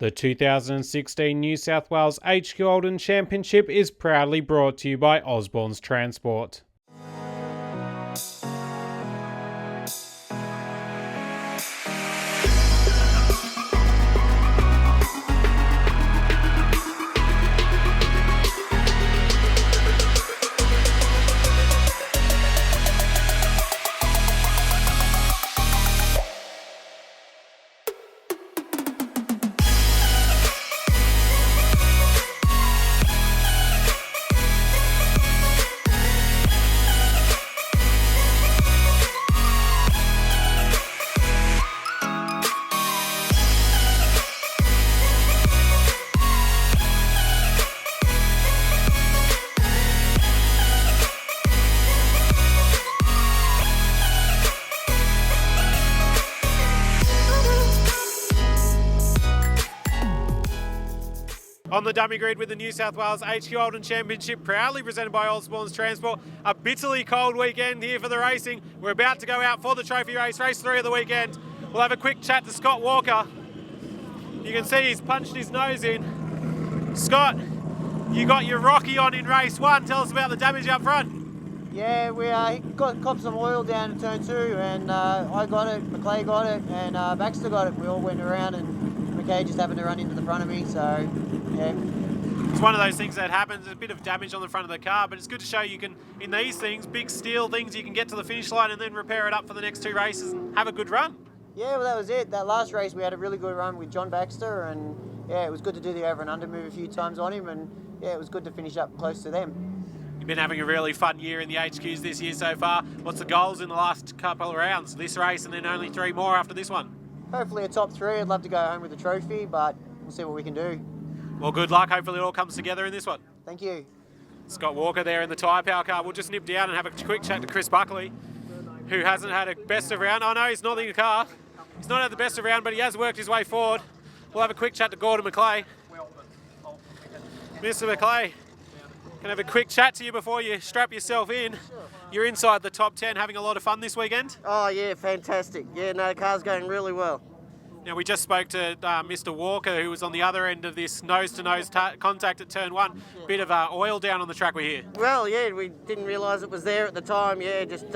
The 2016 New South Wales HQ Holden Championship is proudly brought to you by Osborn's Transport. On the dummy grid with the New South Wales HQ Holden Championship, proudly presented by Osborn's Transport. A bitterly cold weekend here for the racing. We're about to go out for the trophy race, race 3 of the weekend. We'll have a quick chat to Scott Walker. You can see he's punched his nose in. Scott, you got your Rocky on in race 1. Tell us about the damage up front. Yeah, we copped some oil down in turn 2, and I got it, McClay got it, and Baxter got it. We all went around, and McKay just happened to run into the front of me, so yeah. It's one of those things that happens, a bit of damage on the front of the car, but it's good to show you can, in these things, big steel things, you can get to the finish line and then repair it up for the next 2 races and have a good run. Yeah, well, that was it. That last race we had a really good run with John Baxter, and yeah, it was good to do the over and under move a few times on him, and yeah, it was good to finish up close to them. You've been having a really fun year in the HQs this year so far. What's the goals in the last couple of rounds? This race and then only 3 more after this one? Hopefully a top 3. I'd love to go home with the trophy, but we'll see what we can do. Well, good luck. Hopefully it all comes together in this one. Thank you. Scott Walker there in the tyre power car. We'll just nip down and have a quick chat to Chris Buckley, who hasn't had a best of round. Oh no, he's not in the car. He's not had the best of round, but he has worked his way forward. We'll have a quick chat to Gordon McClay. Mr. McClay, can I have a quick chat to you before you strap yourself in? You're inside the top 10, having a lot of fun this weekend? Oh yeah, fantastic. Yeah, no, the car's going really well. Now, we just spoke to Mr. Walker, who was on the other end of this nose-to-nose contact at turn 1. Bit of oil down on the track, we hear. Well, yeah, we didn't realise it was there at the time. Yeah, just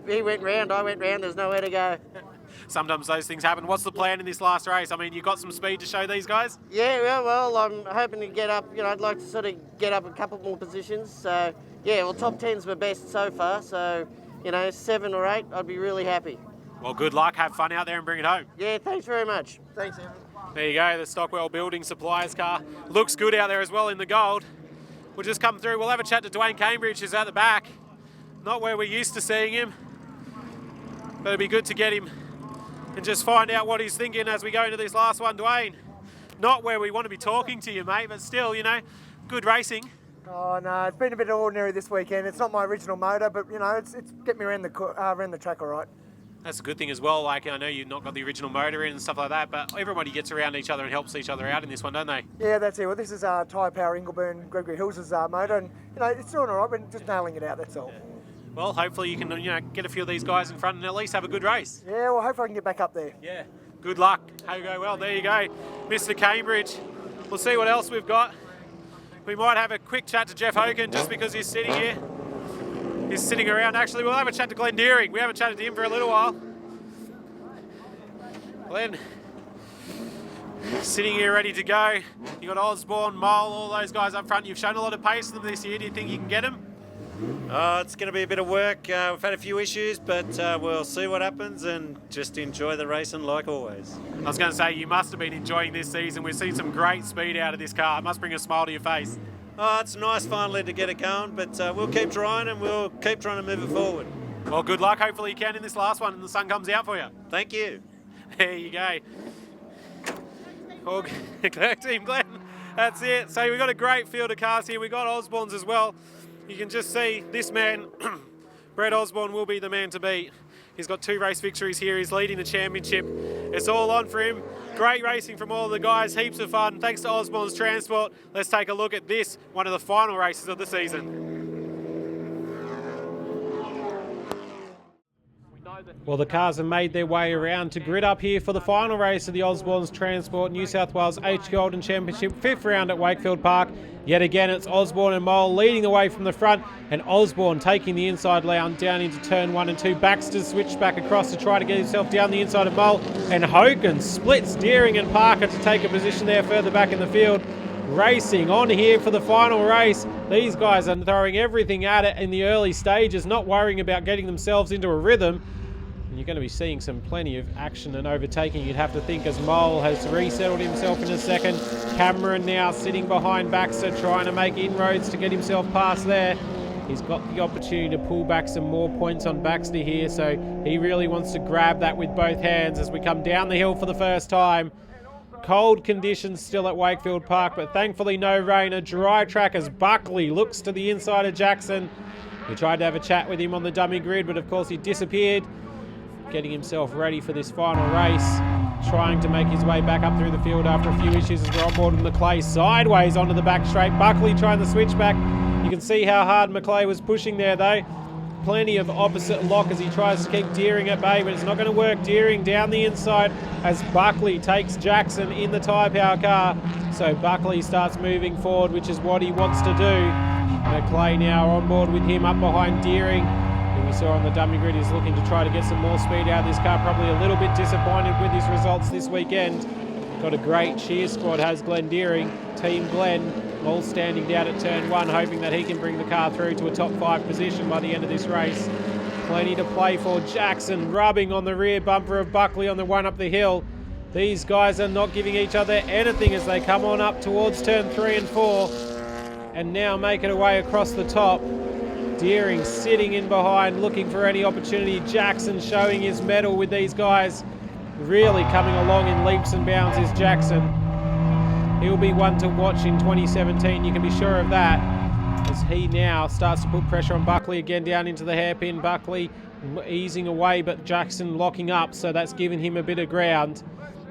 he went round, I went round, there's nowhere to go. Sometimes those things happen. What's the plan in this last race? I mean, you got some speed to show these guys? Yeah, well, I'm hoping to get up, I'd like to sort of get up a couple more positions. So, yeah, well, top 10's my best so far. So, 7 or 8, I'd be really happy. Well, good luck. Have fun out there and bring it home. Yeah, thanks very much. Thanks, Evan. There you go, the Stockwell Building Supplies car. Looks good out there as well in the gold. We'll just come through. We'll have a chat to Dwayne Cambridge, who's at the back. Not where we're used to seeing him, but it'd be good to get him and just find out what he's thinking as we go into this last one. Dwayne, not where we want to be talking to you, mate, but still, good racing. Oh no, it's been a bit ordinary this weekend. It's not my original motor, but it's get me around the track all right. That's a good thing as well. Like, I know you've not got the original motor in and stuff like that, but everybody gets around each other and helps each other out in this one, don't they? Yeah, that's it. Well, this is Tyre Power Ingleburn Gregory Hills' motor, and it's doing all right. We're just nailing it out. That's all. Yeah. Well, hopefully you can get a few of these guys in front and at least have a good race. Yeah, well, hopefully I can get back up there. Yeah. Good luck. Hope you go well. There you go, Mr. Cambridge. We'll see what else we've got. We might have a quick chat to Jeff Hogan just because he's sitting here. He's sitting around. Actually, we'll have a chat to Glenn Deering. We haven't chatted to him for a little while. Glenn, sitting here ready to go. You got Osborn, Mole, all those guys up front. You've shown a lot of pace to them this year. Do you think you can get them? It's going to be a bit of work. We've had a few issues, but we'll see what happens and just enjoy the racing like always. I was going to say, you must have been enjoying this season. We've seen some great speed out of this car. It must bring a smile to your face. It's nice finally to get it going, but we'll keep trying and we'll keep trying to move it forward. Well, good luck. Hopefully you can in this last one and the sun comes out for you. Thank you. There you go. Team Glenn, that's it. So we've got a great field of cars here. We've got Osborn's as well. You can just see this man, Brett Osborn, will be the man to beat. He's got 2 race victories here. He's leading the championship. It's all on for him. Great racing from all the guys. Heaps of fun. Thanks to Osborn's Transport. Let's take a look at this, one of the final races of the season. We know that Well, the cars have made their way around to grid up here for the final race of the Osborn's Transport New South Wales HQ Holden Championship, 5th round at Wakefield Park. Yet again, it's Osborn and Mole leading the way from the front, and Osborn taking the inside lane down into turn 1 and 2. Baxter switched back across to try to get himself down the inside of Mole, and Hogan splits Deering and Parker to take a position there further back in the field. Racing on here for the final race. These guys are throwing everything at it in the early stages, not worrying about getting themselves into a rhythm. You're going to be seeing plenty of action and overtaking, you'd have to think, as Mole has resettled himself in a second. Cameron now sitting behind Baxter, trying to make inroads to get himself past there. He's got the opportunity to pull back some more points on Baxter here, so he really wants to grab that with both hands as we come down the hill for the first time. Cold conditions still at Wakefield Park, but thankfully no rain. A dry track as Buckley looks to the inside of Jackson. We tried to have a chat with him on the dummy grid, but of course he disappeared. Getting himself ready for this final race, trying to make his way back up through the field after a few issues as we're on board with McClay sideways onto the back straight. Buckley trying to switch back. You can see how hard McClay was pushing there though. Plenty of opposite lock as he tries to keep Deering at bay, but it's not going to work. Deering down the inside as Buckley takes Jackson in the tyre power car. So Buckley starts moving forward, which is what he wants to do. McClay now on board with him up behind Deering. We saw on the dummy grid he's looking to try to get some more speed out of this car. Probably a little bit disappointed with his results this weekend. Got a great cheer squad, has Glenn Deering, Team Glenn, all standing down at turn 1, hoping that he can bring the car through to a top 5 position by the end of this race. Plenty to play for. Jackson rubbing on the rear bumper of Buckley on the one up the hill. These guys are not giving each other anything as they come on up towards turn 3 and 4 and now make it away across the top. Deering sitting in behind, looking for any opportunity. Jackson showing his mettle with these guys. Really coming along in leaps and bounds is Jackson. He'll be one to watch in 2017, you can be sure of that. As he now starts to put pressure on Buckley again down into the hairpin. Buckley easing away, but Jackson locking up, so that's giving him a bit of ground.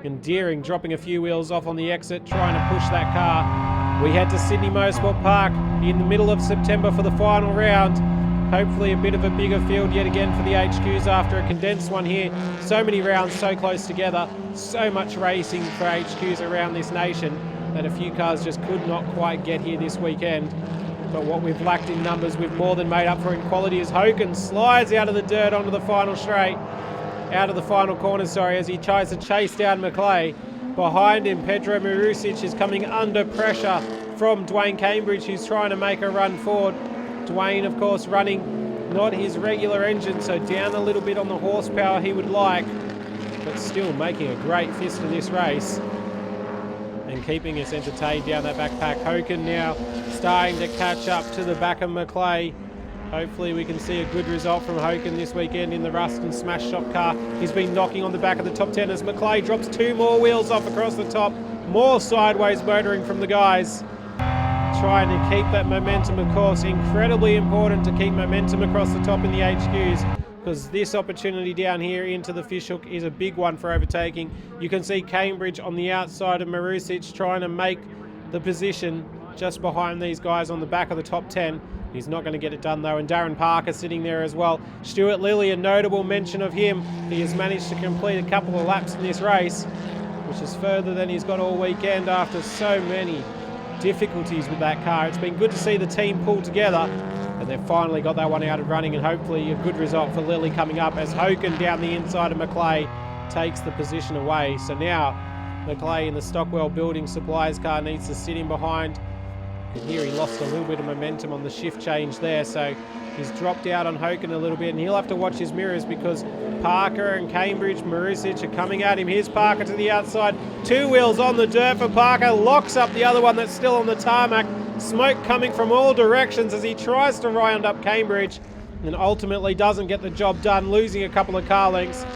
And Deering dropping a few wheels off on the exit, trying to push that car. We head to Sydney Motorsport Park in the middle of September for the final round. Hopefully a bit of a bigger field yet again for the HQs after a condensed one here. So many rounds so close together, so much racing for HQs around this nation that a few cars just could not quite get here this weekend. But what we've lacked in numbers, we've more than made up for in quality as Hogan slides out of the dirt onto the final straight. Out of the final corner, as he tries to chase down McClay. Behind him, Pedro Marusic is coming under pressure from Dwayne Cambridge, who's trying to make a run forward. Dwayne, of course, running not his regular engine, so down a little bit on the horsepower he would like, but still making a great fist of this race and keeping us entertained down that backpack. Hogan now starting to catch up to the back of McClay. Hopefully we can see a good result from Hogan this weekend in the Rust and Smash Shop car. He's been knocking on the back of the top 10 as McClay drops 2 more wheels off across the top. More sideways motoring from the guys. Trying to keep that momentum, of course. Incredibly important to keep momentum across the top in the HQs, because this opportunity down here into the fishhook is a big one for overtaking. You can see Cambridge on the outside of Marusic trying to make the position just behind these guys on the back of the top 10. He's not going to get it done though, and Darren Parker sitting there as well. Stuart Lilly, a notable mention of him. He has managed to complete a couple of laps in this race, which is further than he's got all weekend after so many difficulties with that car. It's been good to see the team pull together, and they've finally got that one out and running, and hopefully a good result for Lilly coming up as Hogan down the inside of McClay takes the position away. So now McClay in the Stockwell Building Supplies car needs to sit in behind. And here he lost a little bit of momentum on the shift change there, so he's dropped out on Hogan a little bit, and he'll have to watch his mirrors because Parker and Cambridge, Marusic are coming at him. Here's Parker to the outside. 2 wheels on the dirt for Parker, locks up the other one that's still on the tarmac. Smoke coming from all directions as he tries to round up Cambridge and ultimately doesn't get the job done, losing a couple of car lengths.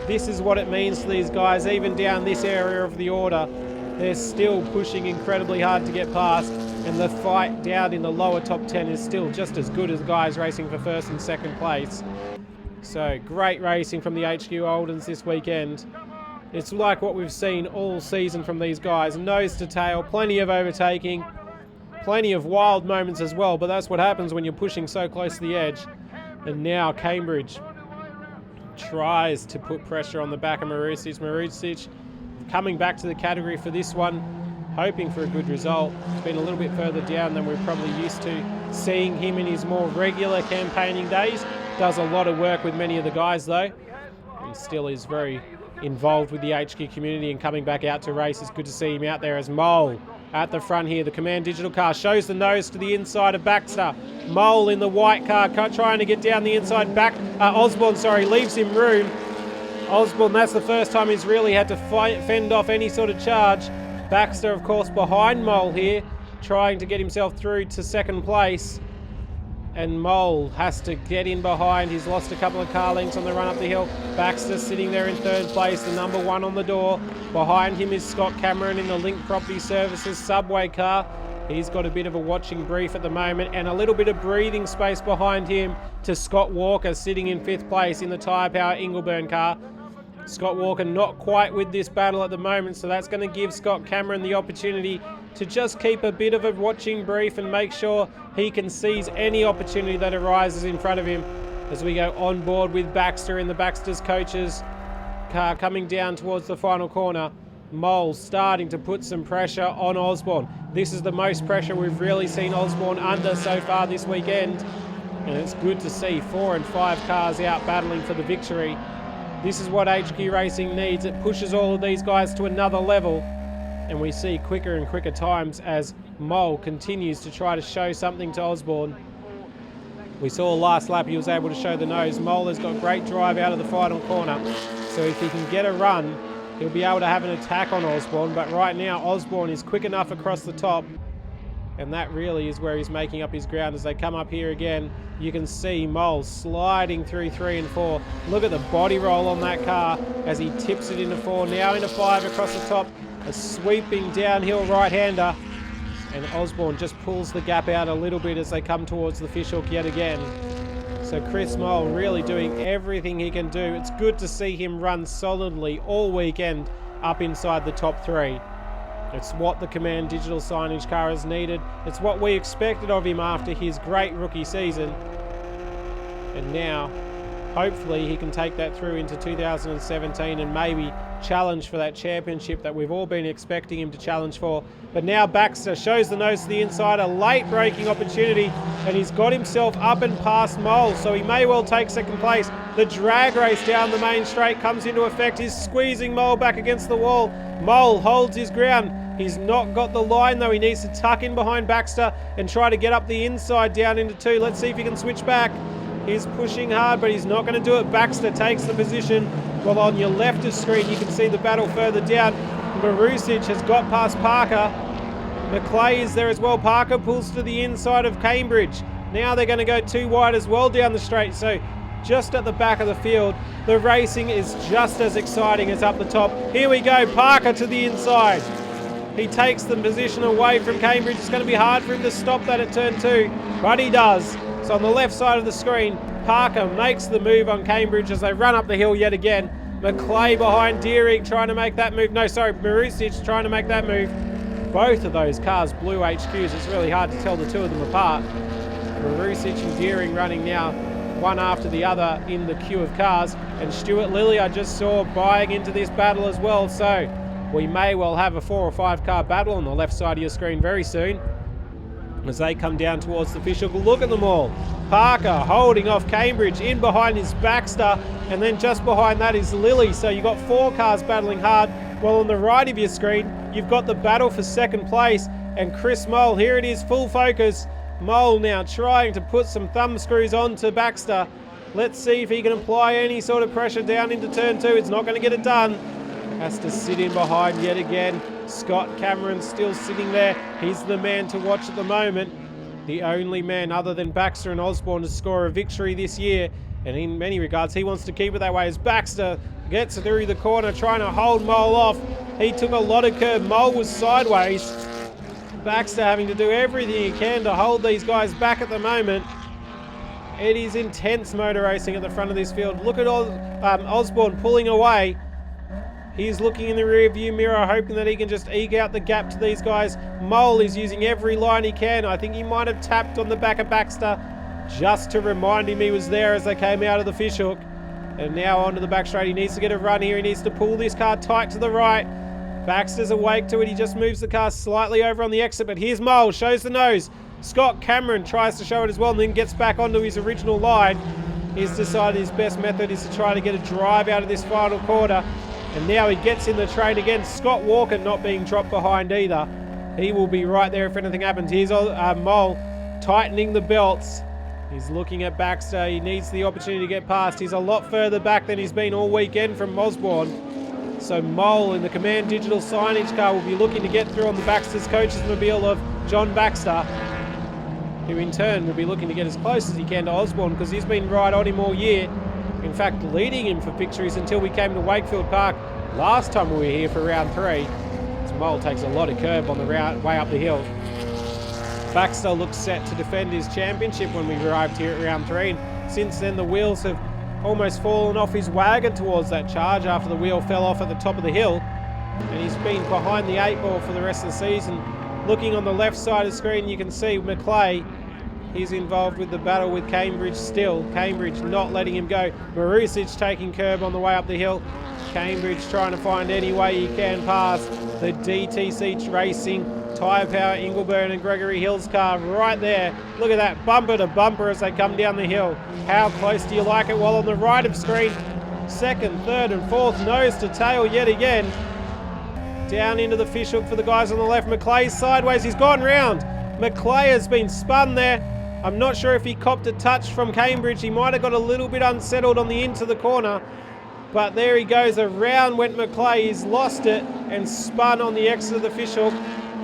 This is what it means to these guys, even down this area of the order. They're still pushing incredibly hard to get past, and the fight down in the lower top 10 is still just as good as guys racing for first and second place. So great racing from the HQ Holdens this weekend. It's like what we've seen all season from these guys, nose to tail, plenty of overtaking, plenty of wild moments as well, but that's what happens when you're pushing so close to the edge. And now Cambridge tries to put pressure on the back of Marusic. Marusic coming back to the category for this one, hoping for a good result. It's been a little bit further down than we're probably used to seeing him in his more regular campaigning days. Does a lot of work with many of the guys though. He still is very involved with the HQ community and coming back out to race. It's good to see him out there as Mole at the front here. The Command Digital car shows the nose to the inside of Baxter. Mole in the white car trying to get down the inside. Osborn, leaves him room. Osborn, that's the first time he's really had to fend off any sort of charge. Baxter, of course, behind Mole here, trying to get himself through to second place. And Mole has to get in behind. He's lost a couple of car lengths on the run up the hill. Baxter sitting there in third place, the number 1 on the door. Behind him is Scott Cameron in the Link Property Services Subway car. He's got a bit of a watching brief at the moment and a little bit of breathing space behind him to Scott Walker sitting in 5th place in the Tyre Power Ingleburn car. Scott Walker not quite with this battle at the moment, so that's going to give Scott Cameron the opportunity to just keep a bit of a watching brief and make sure he can seize any opportunity that arises in front of him as we go on board with Baxter in the Baxter's coaches car coming down towards the final corner. Mole starting to put some pressure on Osborn. This is the most pressure we've really seen Osborn under so far this weekend, and it's good to see 4 and 5 cars out battling for the victory. This is what HQ Racing needs. It pushes all of these guys to another level, and we see quicker and quicker times as Mole continues to try to show something to Osborn. We saw last lap he was able to show the nose. Mole has got great drive out of the final corner, so if he can get a run, he'll be able to have an attack on Osborn, but right now Osborn is quick enough across the top, and that really is where he's making up his ground as they come up here again. You can see Mole sliding through 3 and 4. Look at the body roll on that car as he tips it into 4, now into 5 across the top. A sweeping downhill right-hander, and Osborn just pulls the gap out a little bit as they come towards the fishhook yet again. So Chris Mole really doing everything he can do. It's good to see him run solidly all weekend up inside the top 3. It's what the Command Digital signage car has needed. It's what we expected of him after his great rookie season. And now, hopefully he can take that through into 2017 and maybe challenge for that championship that we've all been expecting him to challenge for. But now Baxter shows the nose to the inside, a late braking opportunity, and he's got himself up and past Mole, so he may well take second place. The drag race down the main straight comes into effect. He's squeezing Mole back against the wall. Mole holds his ground. He's not got the line though. He needs to tuck in behind Baxter and try to get up the inside down into 2. Let's see if he can switch back. He's pushing hard, but he's not going to do it. Baxter takes the position. Well, on your left of screen, you can see the battle further down. Marusic has got past Parker. McClay is there as well. Parker pulls to the inside of Cambridge. Now they're going to go 2 wide as well down the straight. So just at the back of the field, the racing is just as exciting as up the top. Here we go, Parker to the inside. He takes the position away from Cambridge. It's going to be hard for him to stop that at turn 2, but he does. So on the left side of the screen, Parker makes the move on Cambridge as they run up the hill yet again. McClay behind Deering trying to make that move. Marusic trying to make that move. Both of those cars blue HQs. It's really hard to tell the two of them apart. Marusic and Deering running now one after the other in the queue of cars. And Stuart Lilly I just saw buying into this battle as well. So we may well have a 4 or 5 car battle on the left side of your screen very soon as they come down towards the fishhook. Look at them all. Parker holding off Cambridge. In behind is Baxter, and then just behind that is Lilly. So you've got 4 cars battling hard. Well, on the right of your screen, you've got the battle for second place, and Chris Mole, here it is, full focus. Mole now trying to put some thumb screws on to Baxter. Let's see if he can apply any sort of pressure down into turn 2. It's not going to get it done. Has to sit in behind yet again. Scott Cameron still sitting there. He's the man to watch at the moment. The only man other than Baxter and Osborn to score a victory this year. And in many regards, he wants to keep it that way as Baxter gets through the corner trying to hold Mole off. He took a lot of curb. Mole was sideways. Baxter having to do everything he can to hold these guys back at the moment. It is intense motor racing at the front of this field. Look at Osborn pulling away. He's looking in the rear view mirror, hoping that he can just eke out the gap to these guys. Mole is using every line he can. I think he might have tapped on the back of Baxter just to remind him he was there as they came out of the fishhook. And now onto the back straight. He needs to get a run here. He needs to pull this car tight to the right. Baxter's awake to it. He just moves the car slightly over on the exit. But here's Mole, shows the nose. Scott Cameron tries to show it as well and then gets back onto his original line. He's decided his best method is to try to get a drive out of this final quarter. And now he gets in the train again. Scott Walker not being dropped behind either. He will be right there if anything happens. Here's Mole tightening the belts. He's looking at Baxter. He needs the opportunity to get past. He's a lot further back than he's been all weekend from Osborn. So Mole in the Command Digital signage car will be looking to get through on the Baxter's coach's mobile of John Baxter, who in turn will be looking to get as close as he can to Osborn because he's been right on him all year. In fact, leading him for victories until we came to Wakefield Park last time we were here for round 3. So Mole takes a lot of curb on the way up the hill. Baxter looks set to defend his championship when we arrived here at round 3. And since then, the wheels have almost fallen off his wagon towards that charge after the wheel fell off at the top of the hill. And he's been behind the 8 ball for the rest of the season. Looking on the left side of the screen, you can see McClay. He's involved with the battle with Cambridge still. Cambridge not letting him go. Marusic taking curb on the way up the hill. Cambridge trying to find any way he can pass the DTC Racing, Tyre Power, Ingleburn and Gregory Hill's car right there. Look at that, bumper to bumper as they come down the hill. How close do you like it? Well, on the right of screen, 2nd, 3rd and 4th, nose to tail yet again. Down into the fishhook for the guys on the left. McClay's sideways, he's gone round. McClay has been spun there. I'm not sure if he copped a touch from Cambridge. He might have got a little bit unsettled on the into the corner. But there he goes, around went McClay. He's lost it and spun on the exit of the fishhook.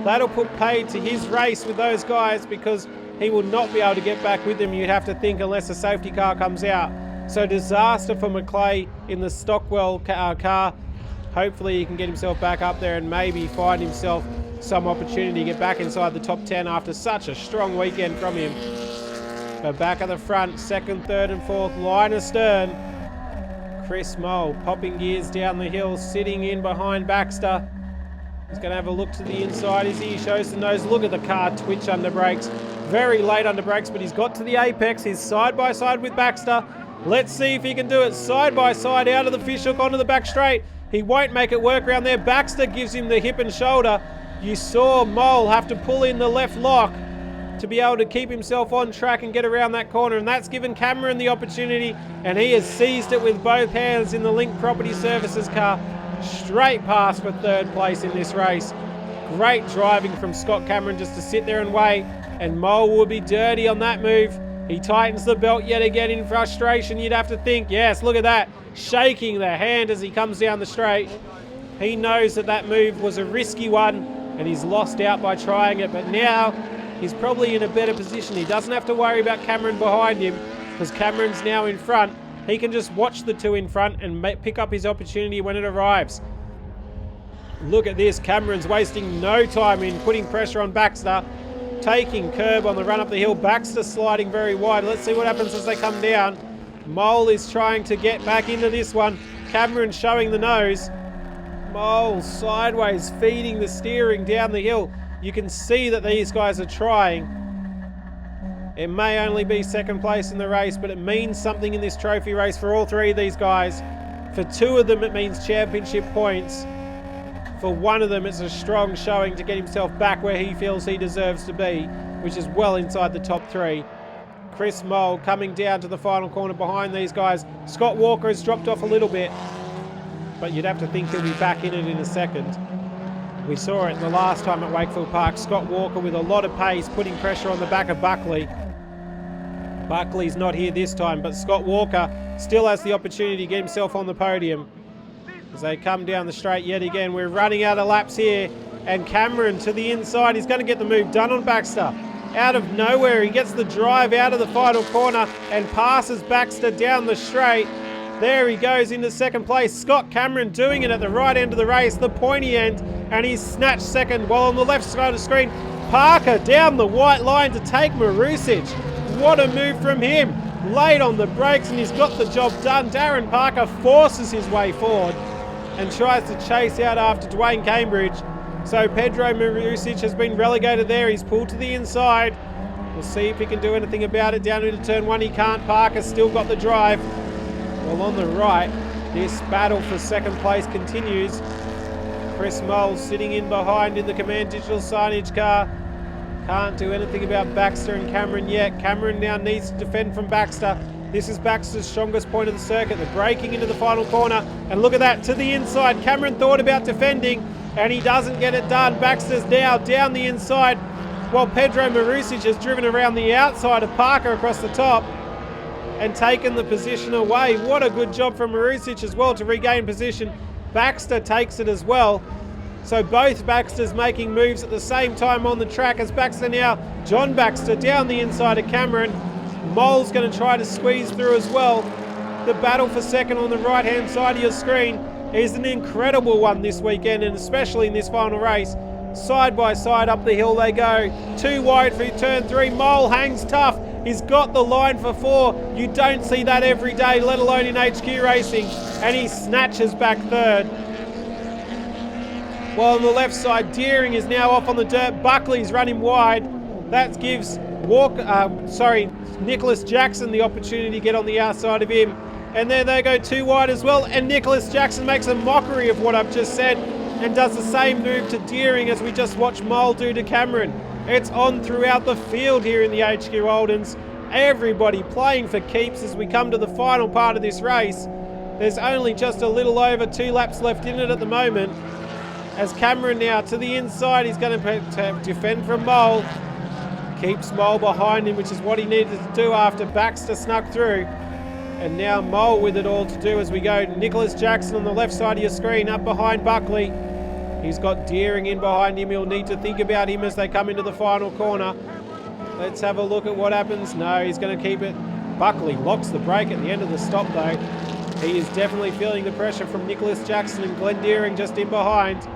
That'll put paid to his race with those guys because he will not be able to get back with them, you'd have to think, unless a safety car comes out. So disaster for McClay in the Stockwell car. Hopefully he can get himself back up there and maybe find himself some opportunity to get back inside the top 10 after such a strong weekend from him. But back at the front, 2nd, 3rd and 4th, line astern. Chris Mole popping gears down the hill, sitting in behind Baxter. He's going to have a look to the inside as he shows the nose. Look at the car twitch under brakes. Very late under brakes, but he's got to the apex. He's side by side with Baxter. Let's see if he can do it side by side out of the fishhook onto the back straight. He won't make it work around there. Baxter gives him the hip and shoulder. You saw Mole have to pull in the left lock to be able to keep himself on track and get around that corner, and that's given Cameron the opportunity, and he has seized it with both hands in the Link Property Services car. Straight past for 3rd place in this race. Great driving from Scott Cameron just to sit there and wait, and Mole will be dirty on that move. He tightens the belt yet again in frustration, you'd have to think. Yes, look at that, shaking the hand as he comes down the straight. He knows that that move was a risky one and he's lost out by trying it, but now he's probably in a better position. He doesn't have to worry about Cameron behind him because Cameron's now in front. He can just watch the two in front and pick up his opportunity when it arrives. Look at this, Cameron's wasting no time in putting pressure on Baxter, taking curb on the run up the hill. Baxter sliding very wide. Let's see what happens as they come down. Mole is trying to get back into this one. Cameron showing the nose. Mole sideways, feeding the steering down the hill. You can see that these guys are trying. It may only be 2nd place in the race, but it means something in this trophy race for all 3 of these guys. For 2 of them, it means championship points. For 1 of them, it's a strong showing to get himself back where he feels he deserves to be, which is well inside the top 3. Chris Mole coming down to the final corner behind these guys. Scott Walker has dropped off a little bit, but you'd have to think he'll be back in it in a second. We saw it the last time at Wakefield Park. Scott Walker with a lot of pace, putting pressure on the back of Buckley. Buckley's not here this time, but Scott Walker still has the opportunity to get himself on the podium. As they come down the straight yet again, we're running out of laps here, and Cameron to the inside. He's going to get the move done on Baxter. Out of nowhere, he gets the drive out of the final corner and passes Baxter down the straight. There he goes into 2nd place. Scott Cameron doing it at the right end of the race, the pointy end, and he's snatched 2nd. While on the left side of the screen, Parker down the white line to take Marusic. What a move from him. Late on the brakes, and he's got the job done. Darren Parker forces his way forward and tries to chase out after Dwayne Cambridge. So Pedro Marusic has been relegated there. He's pulled to the inside. We'll see if he can do anything about it. Down into turn 1, he can't. Parker's still got the drive. Well, on the right, this battle for second place continues. Chris Moll sitting in behind in the Command Digital signage car. Can't do anything about Baxter and Cameron yet. Cameron now needs to defend from Baxter. This is Baxter's strongest point of the circuit. They're breaking into the final corner. And look at that, to the inside. Cameron thought about defending, and he doesn't get it done. Baxter's now down the inside, while Pedro Marusic has driven around the outside of Parker across the top and taken the position away. What a good job from Marusic as well to regain position. Baxter takes it as well. So both Baxters making moves at the same time on the track as Baxter now. John Baxter down the inside of Cameron. Moll's going to try to squeeze through as well. The battle for second on the right-hand side of your screen is an incredible one this weekend, and especially in this final race. Side by side up the hill they go. 2 wide for turn 3. Moll hangs tough. He's got the line for 4. You don't see that every day, let alone in HQ racing. And he snatches back third. While on the left side, Deering is now off on the dirt. Buckley's running wide. That gives Nicholas Jackson the opportunity to get on the outside of him. And there they go 2 wide as well. And Nicholas Jackson makes a mockery of what I've just said and does the same move to Deering as we just watched Moll do to Cameron. It's on throughout the field here in the HQ Holdens. Everybody playing for keeps as we come to the final part of this race. There's only just a little over 2 laps left in it at the moment. As Cameron now to the inside, he's going to defend from Moll. Keeps Moll behind him, which is what he needed to do after Baxter snuck through. And now Moll with it all to do as we go. Nicholas Jackson on the left side of your screen, up behind Buckley. He's got Deering in behind him. He'll need to think about him as they come into the final corner. Let's have a look at what happens. No, he's going to keep it. Buckley locks the brake at the end of the stop though. He is definitely feeling the pressure from Nicholas Jackson and Glenn Deering just in behind.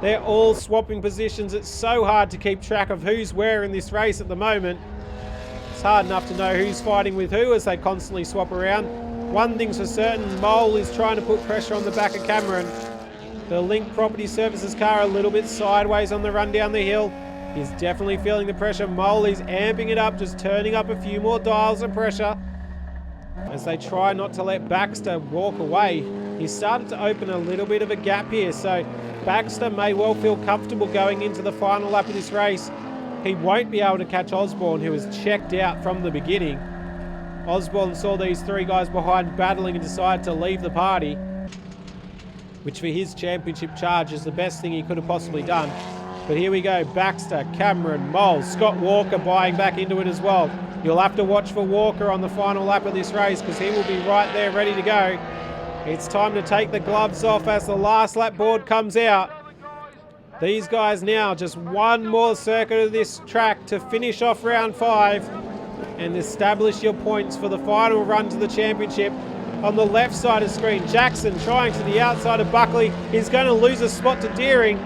They're all swapping positions. It's so hard to keep track of who's where in this race at the moment. It's hard enough to know who's fighting with who as they constantly swap around. One thing's for certain, Moll is trying to put pressure on the back of Cameron. The Link Property Services car a little bit sideways on the run down the hill. He's definitely feeling the pressure. Moll is amping it up, just turning up a few more dials of pressure as they try not to let Baxter walk away. He's started to open a little bit of a gap here, so Baxter may well feel comfortable going into the final lap of this race. He won't be able to catch Osborn, who is checked out from the beginning. Osborn saw these 3 guys behind battling and decided to leave the party, which for his championship charge is the best thing he could have possibly done. But here we go, Baxter, Cameron, Moll, Scott Walker buying back into it as well. You'll have to watch for Walker on the final lap of this race because he will be right there ready to go. It's time to take the gloves off as the last lap board comes out. These guys now just one more circuit of this track to finish off round 5 and establish your points for the final run to the championship. On the left side of the screen, Jackson trying to the outside of Buckley. He's going to lose a spot to Deering.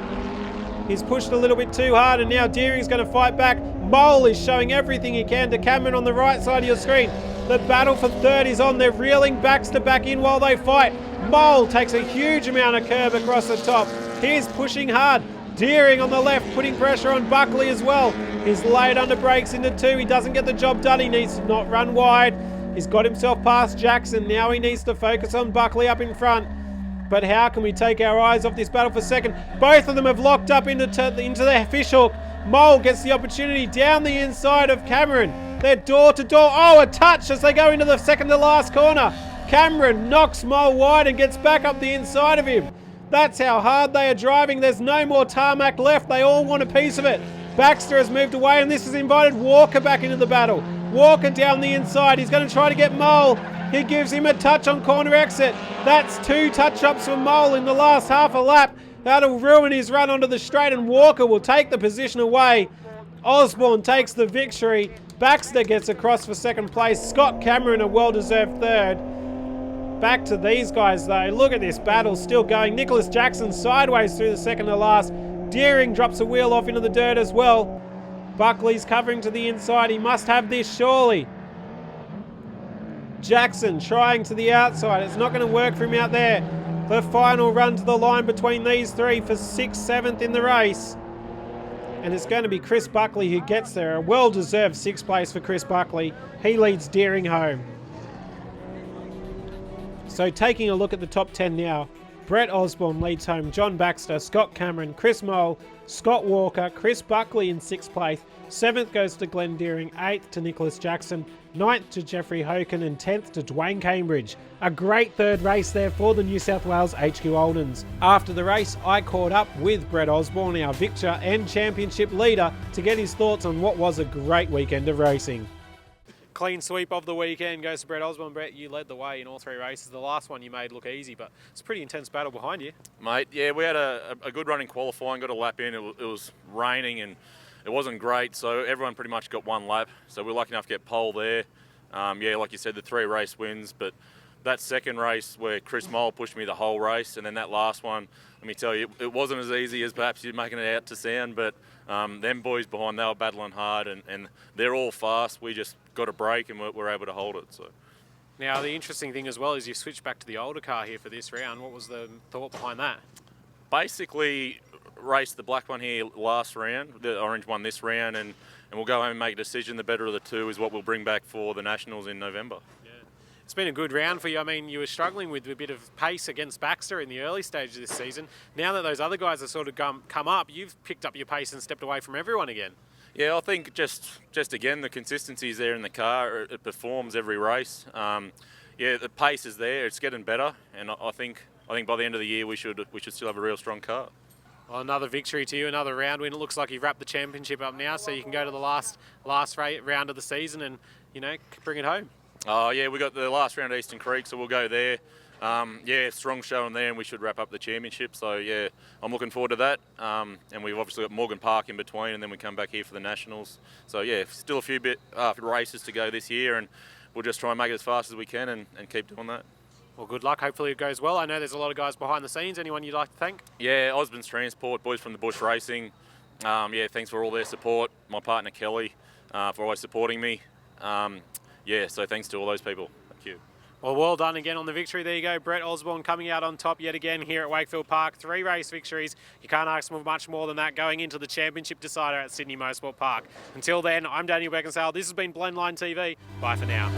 He's pushed a little bit too hard and now Deering's going to fight back. Moll is showing everything he can to Cameron on the right side of your screen. The battle for third is on. They're reeling Baxter back in while they fight. Moll takes a huge amount of curb across the top. He's pushing hard. Deering on the left, putting pressure on Buckley as well. He's laid under brakes into 2. He doesn't get the job done. He needs to not run wide. He's got himself past Jackson. Now he needs to focus on Buckley up in front. But how can we take our eyes off this battle for second? Both of them have locked up into their fishhook. Moll gets the opportunity down the inside of Cameron. They're door to door. Oh, a touch as they go into the second to last corner. Cameron knocks Moll wide and gets back up the inside of him. That's how hard they are driving. There's no more tarmac left. They all want a piece of it. Baxter has moved away and this has invited Walker back into the battle. Walker down the inside. He's going to try to get Moll. He gives him a touch on corner exit. That's 2 touch-ups for Moll in the last half a lap. That'll ruin his run onto the straight and Walker will take the position away. Osborn takes the victory. Baxter gets across for second place. Scott Cameron a well-deserved third. Back to these guys though. Look at this battle still going. Nicholas Jackson sideways through the second to last. Deering drops a wheel off into the dirt as well. Buckley's covering to the inside. He must have this surely. Jackson trying to the outside. It's not going to work for him out there. The final run to the line between these 3 for 6th, 7th in the race. And it's going to be Chris Buckley who gets there. A well-deserved 6th place for Chris Buckley. He leads Deering home. So taking a look at the top 10 now, Brett Osborn leads home John Baxter, Scott Cameron, Chris Mole, Scott Walker, Chris Buckley in 6th place, 7th goes to Glenn Deering, 8th to Nicholas Jackson, 9th to Jeffrey Hoken and 10th to Dwayne Cambridge. A great third race there for the New South Wales HQ Holdens. After the race, I caught up with Brett Osborn, our victor and championship leader, to get his thoughts on what was a great weekend of racing. Clean sweep of the weekend goes to Brett Osborn. Brett, you led the way in all 3 races. The last one you made look easy, but it's a pretty intense battle behind you. Mate, yeah, we had a good run in qualifying, got a lap in. It was raining and it wasn't great, so everyone pretty much got 1 lap. So we're lucky enough to get pole there. Yeah, like you said, the 3 race wins, but that second race where Chris Mole pushed me the whole race, and then that last one, let me tell you, it wasn't as easy as perhaps you're making it out to sound, but them boys behind, they were battling hard, and they're all fast. We just got a break and we're able to hold it. So. Now, the interesting thing as well is you switched back to the older car here for this round. What was the thought behind that? Basically, raced the black one here last round, the orange one this round, and we'll go home and make a decision. The better of the 2 is what we'll bring back for the Nationals in November. Yeah. It's been a good round for you. I mean, you were struggling with a bit of pace against Baxter in the early stages of this season. Now that those other guys have sort of come up, you've picked up your pace and stepped away from everyone again. Yeah, I think just again, the consistency is there in the car. It performs every race. Yeah, the pace is there. It's getting better, and I think by the end of the year we should still have a real strong car. Well, another victory to you, another round win. It looks like you've wrapped the championship up now, so you can go to the last round of the season and bring it home. Oh yeah, we got the last round at Eastern Creek, so we'll go there. Yeah, strong showing there, and we should wrap up the championship. So yeah, I'm looking forward to that. And we've obviously got Morgan Park in between, and then we come back here for the Nationals. So yeah, still a few races to go this year, and we'll just try and make it as fast as we can and keep doing that. Well, good luck. Hopefully it goes well. I know there's a lot of guys behind the scenes. Anyone you'd like to thank? Yeah, Osborn's Transport, boys from the Bush Racing. Yeah, thanks for all their support. My partner Kelly for always supporting me. Yeah, so thanks to all those people. Thank you. Well done again on the victory. There you go. Brett Osborn coming out on top yet again here at Wakefield Park. 3 race victories. You can't ask for much more than that going into the championship decider at Sydney Motorsport Park. Until then, I'm Daniel Beckinsale. This has been Blendline TV. Bye for now.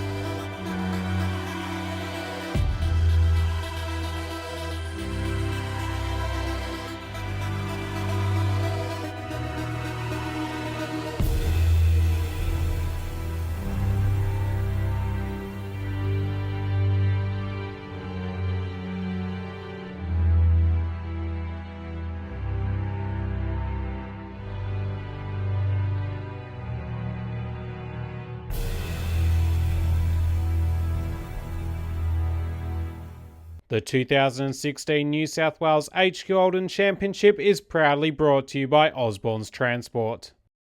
The 2016 New South Wales HQ Holden Championship is proudly brought to you by Osborn's Transport.